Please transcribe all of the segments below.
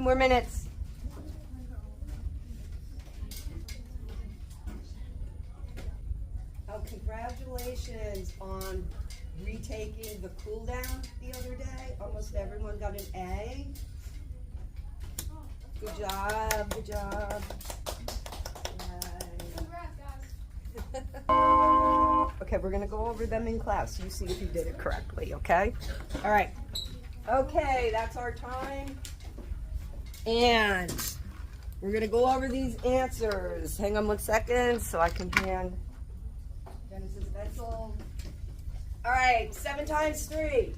2 more minutes. Oh, congratulations on retaking the cool down the other day. Almost everyone got an A. Good job, good job. Okay, we're gonna go over them in class. You see if you did it correctly, okay? All right. Okay, that's our time. And we're gonna go over these answers. Hang on 1 second so I can hand Dennis's pencil. All right, 7 times 3.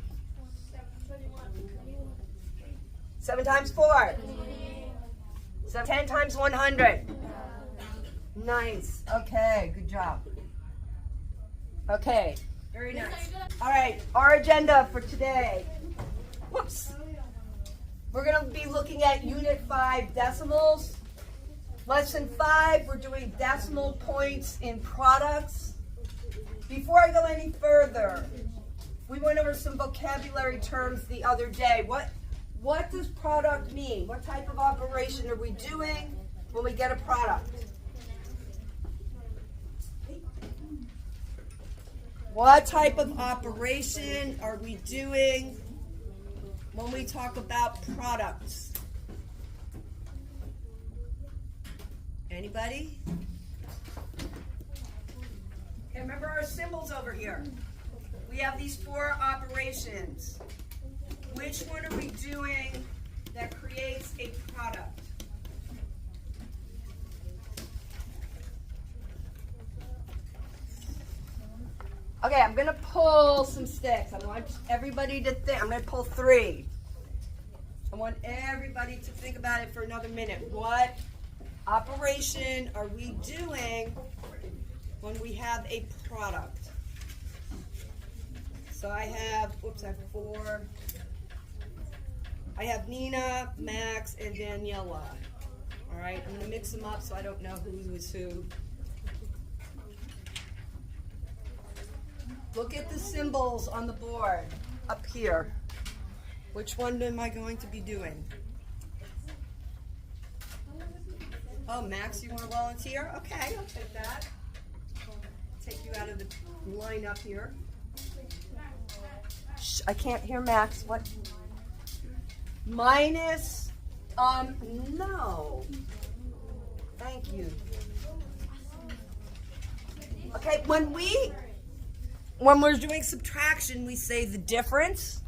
7 times 4. 10 times 100. Nice. Okay, good job. Okay, very nice. All right, our agenda for today. Whoops. We're going to be looking at Unit 5 decimals. Lesson 5, we're doing decimal points in products. Before I go any further, we went over some vocabulary terms the other day. What does product mean? What type of operation are we doing when we get a product? What type of operation are we doing when we talk about products? Anybody? Okay, remember our symbols over here. We have these 4 operations. Which one are we doing that creates a product? Okay, I'm going to pull some sticks. I want everybody to think. I'm going to pull 3. I want everybody to think about it for another minute. What operation are we doing when we have a product? So I have 4. I have Nina, Max, and Daniela. All right, I'm going to mix them up so I don't know who is who. Look at the symbols on the board up here. Which one am I going to be doing? Oh, Max, you want to volunteer? Okay, I'll take that. Take you out of the lineup here. Shh, I can't hear Max. What? Minus, no. Thank you. Okay, when we're doing subtraction, we say the difference.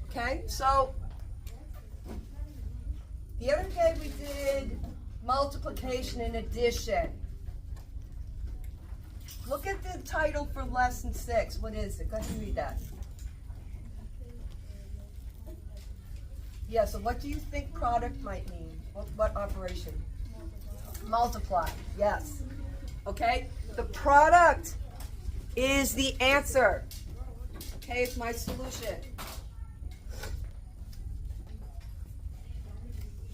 Okay, so the other day we did multiplication and addition. Look at the title for lesson 6. What is it? Go ahead and read that. Yeah, so what do you think product might mean? What operation? Multiply. Yes. Okay, the product is the answer. Okay, it's my solution.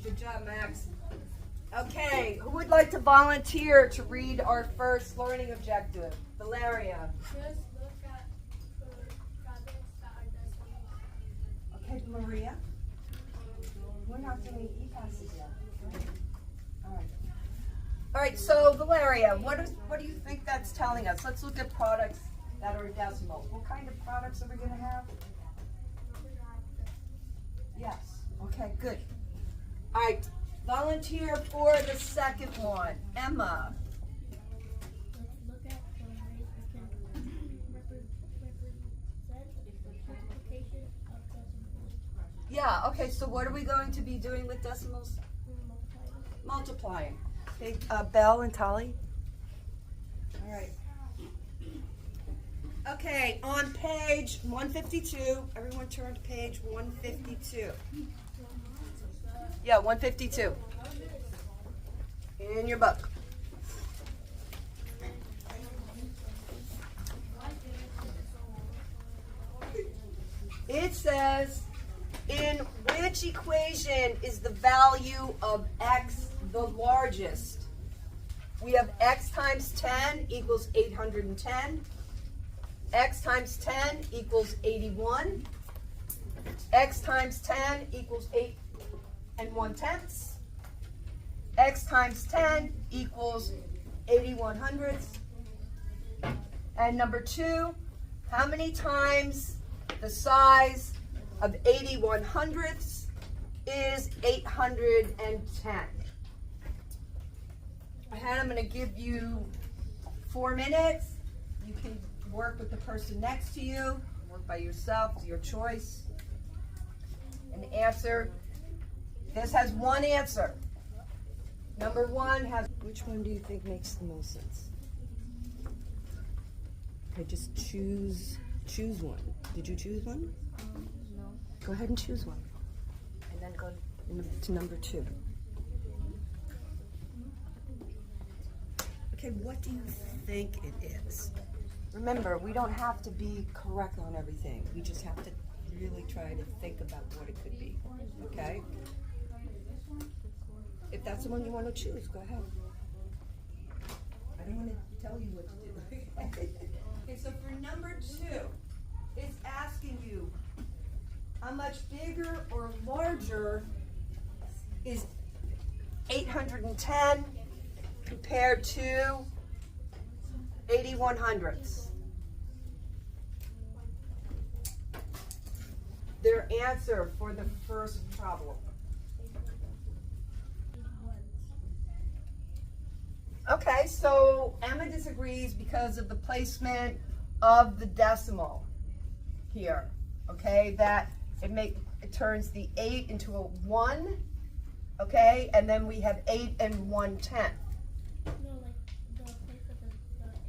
Good job, Max. Okay, who would like to volunteer to read our first learning objective? Valeria. Just look at products that are decimal. Okay, Maria. We're not doing InTASC yet. All right. All right, so Valeria, what do you think that's telling us? Let's look at products that are decimals. What kind of products are we going to have? Yes. Okay, good. All right, volunteer for the second one. Emma. Let's look at the ways we can represent the multiplication of decimals. Yeah, okay, so what are we going to be doing with decimals? Multiplying. Okay, Belle and Tali. All right. Okay, on page 152, everyone turn to page 152. Yeah, 152. In your book. It says, in which equation is the value of x the largest? We have x times 10 equals 810. X times 10 equals 81. X times 10 equals and 1/10. X times 10 equals 81/100. And number 2, how many times the size of 81/100 is 810? I'm going to give you 4 minutes. You can work with the person next to you, work by yourself, it's your choice. And answer. This has one answer. Number 1 has. Which one do you think makes the most sense? Okay, just choose one. Did you choose one? No. Go ahead and choose one. And then go to number 2. Okay, what do you think it is? Remember, we don't have to be correct on everything. We just have to really try to think about what it could be. Okay? If that's the one you want to choose, go ahead. I don't want to tell you what to do. Okay, so for number 2, it's asking you how much bigger or larger is 810 compared to 81/100. Their answer for the first problem. Okay, so Emma disagrees because of the placement of the decimal here. Okay, that it turns the 8 into a 1. Okay, and then we have 8 and 1/10. No, like the place that the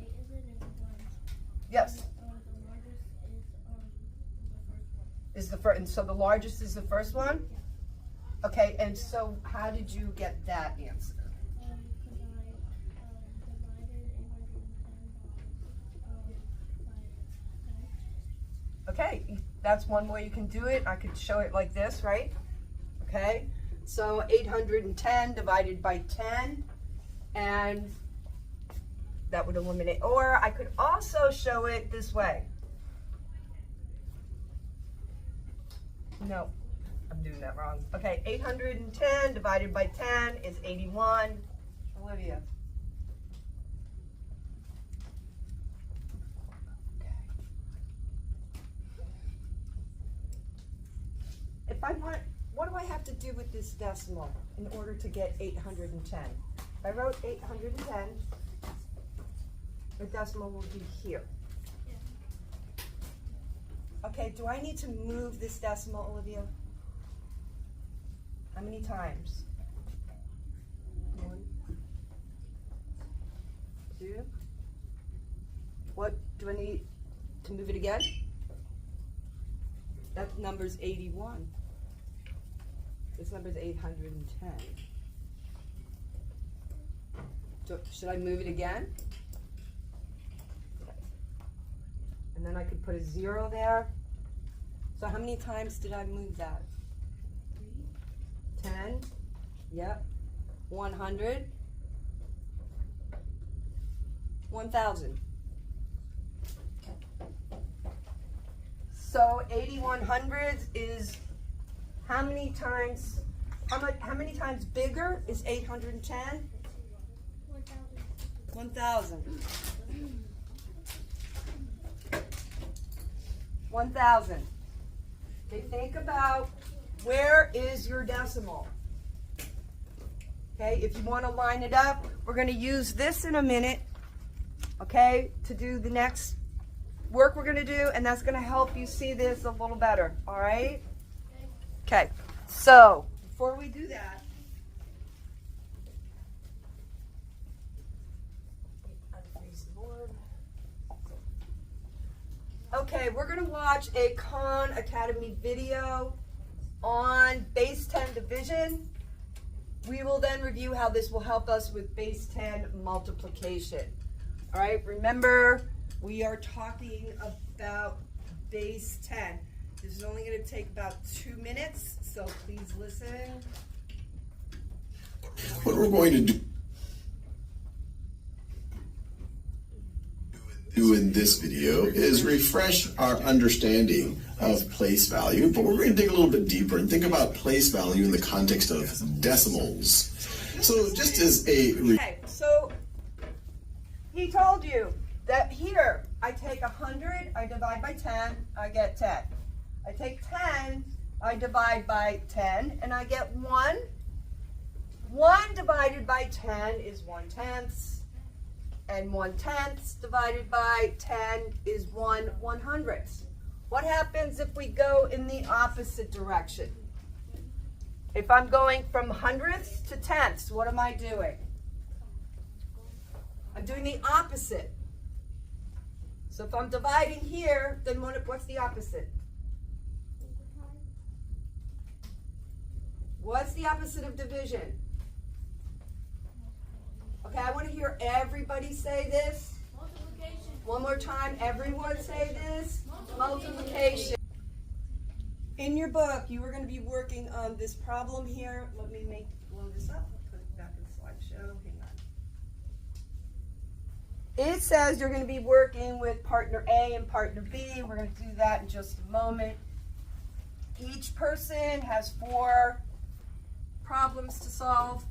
8 is in is 1. Yes. The largest is the first one. Is the first, and so the largest is the first one? Okay, and so how did you get that answer? Because I divided 810 by 10. Okay, that's one way you can do it. I could show it like this, right? Okay, so 810 divided by 10, and that would eliminate, or I could also show it this way. No, I'm doing that wrong. Okay, 810 divided by 10 is 81. Olivia. If I want, what do I have to do with this decimal in order to get 810? If I wrote 810, the decimal will be here. Okay, do I need to move this decimal, Olivia? How many times? 1, 2. What do I need to move it again? That number's 81. This number's 810. So should I move it again? And then I could put a 0 there. So how many times did I move that? 10. Yep. 100. 1,000. So 81/100 is how many times? How many times bigger is 810? 1,000. 1,000. Okay, think about where is your decimal. Okay, if you want to line it up, we're going to use this in a minute, okay, to do the next work we're going to do, and that's going to help you see this a little better, all right? Okay, so before we do that, okay, we're going to watch a Khan Academy video on base 10 division. We will then review how this will help us with base 10 multiplication. All right, remember, we are talking about base 10. This is only going to take about 2 minutes, so please listen. What we're going to do do in this video is refresh our understanding of place value, but we're going to dig a little bit deeper and think about place value in the context of decimals. So just as a... Okay, so he told you that here, I take 100, I divide by 10, I get 10. I take 10, I divide by 10, and I get 1. 1 divided by 10 is 1/10, and 1/10 divided by 10 is 1/100. What happens if we go in the opposite direction? If I'm going from hundredths to tenths, what am I doing? I'm doing the opposite. So if I'm dividing here, then what's the opposite? What's the opposite of division? Okay, I want to hear everybody say this. Multiplication. One more time, everyone say this. Multiplication. In your book, you are going to be working on this problem here. Let me blow this up. Put it back in slideshow. Hang on. It says you're going to be working with partner A and partner B. We're going to do that in just a moment. Each person has 4 problems to solve.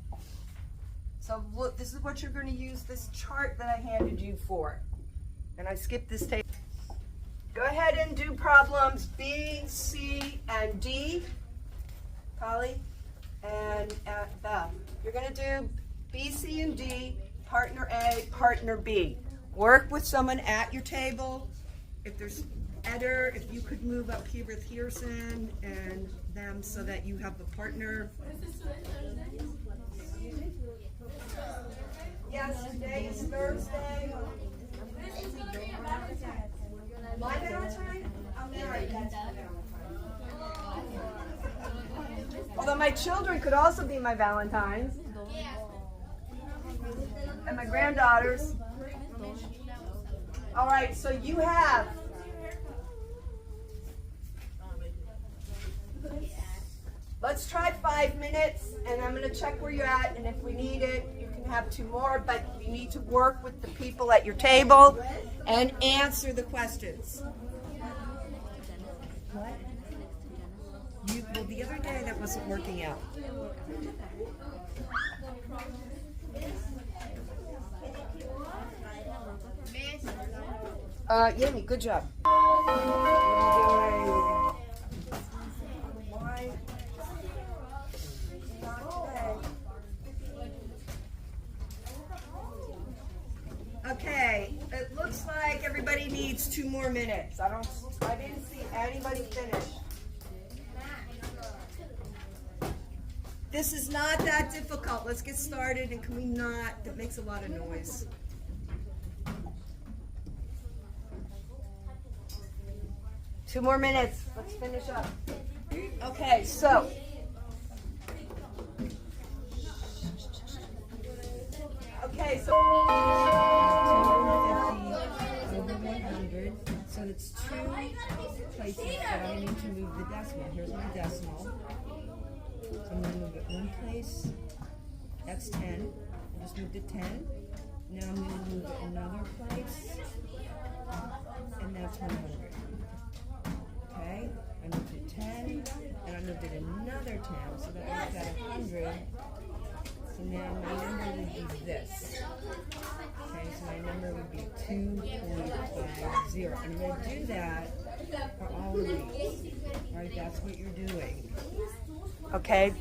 So look, this is what you're going to use this chart that I handed you for. And I skipped this table. Go ahead and do problems B, C, and D. Polly and Beth. You're going to do B, C, and D, partner A, partner B. Work with someone at your table. If there's Eder, if you could move up here with Pearson and them so that you have the partner. Yes, today is Thursday. My Valentine? I'm married. That's my Valentine. Although my children could also be my Valentines. And my granddaughters. All right, so you have let's try 5 minutes, and I'm going to check where you're at, and if we need it, you can have 2 more, but you need to work with the people at your table and answer the questions. What? Well, the other day that wasn't working out. Yemi, good job. Okay, it looks like everybody needs 2 more minutes. I didn't see anybody finish. This is not that difficult. Let's get started, and can we not? That makes a lot of noise. Two more minutes. Let's finish up. Okay, so. Okay, so. 250 over 100. So it's 2 places that I need to move the decimal. Here's my decimal. So I'm going to move it 1 place. That's 10. I just moved it 10. Now I'm going to move it another place. And that's 100. Okay? I moved it 10. And I moved it another 10. So that makes that 100. So now my number would be this. Okay, so my number would be 2.50. And I'm going to do that for all of these. Right? That's what you're doing. Okay,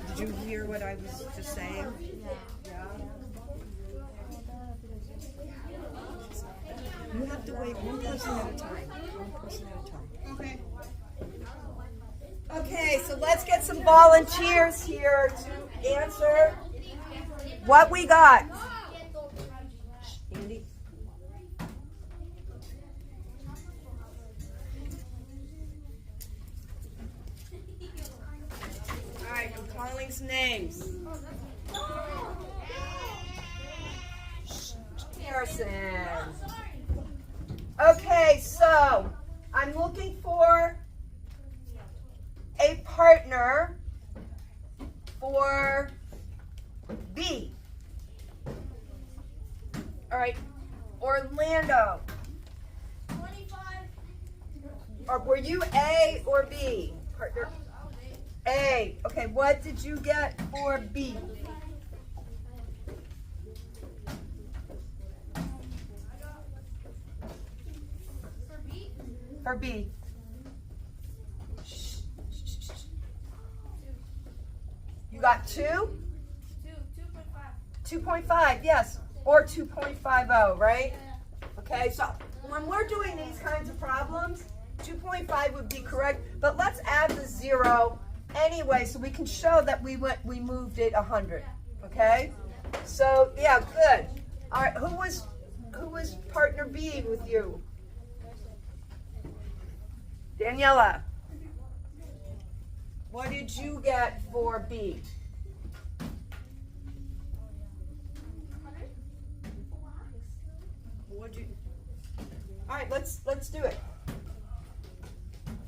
did you hear what I was just saying? Yeah. You have to wait 1 person at a time. 1 person at a time. Okay. Okay, so let's get some volunteers here to answer what we got. Andy. Alright, I'm calling some names. Harrison. Okay, so I'm looking for a partner for B. Alright, Orlando. Or were you A or B, partner? A. Okay, what did you get for B? For B. You got 2? 2.5, yes. Or 2.50, right? Okay, so when we're doing these kinds of problems, 2.5 would be correct, but let's add the 0 anyway so we can show that we moved it 100. Okay? So, yeah, good. All right, who was partner B with you? Daniela. What did you get for B? All right, let's do it.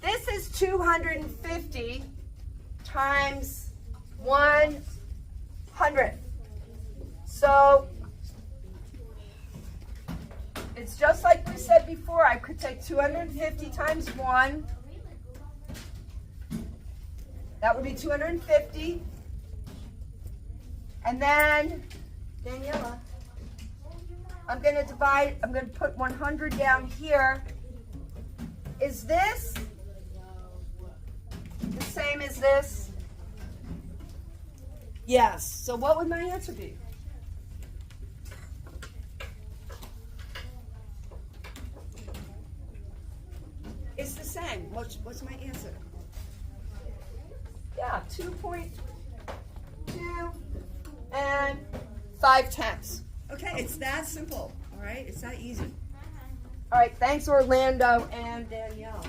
This is 250 times 100. So it's just like we said before. I could take 250 times 1. That would be 250. And then, Daniela, I'm going to put 100 down here. Is this the same as this? Yes. So what would my answer be? It's the same. What's my answer? Yeah, 2.2 and 5/10. Okay, it's that simple. All right, it's that easy. All right, thanks Orlando and Danielle.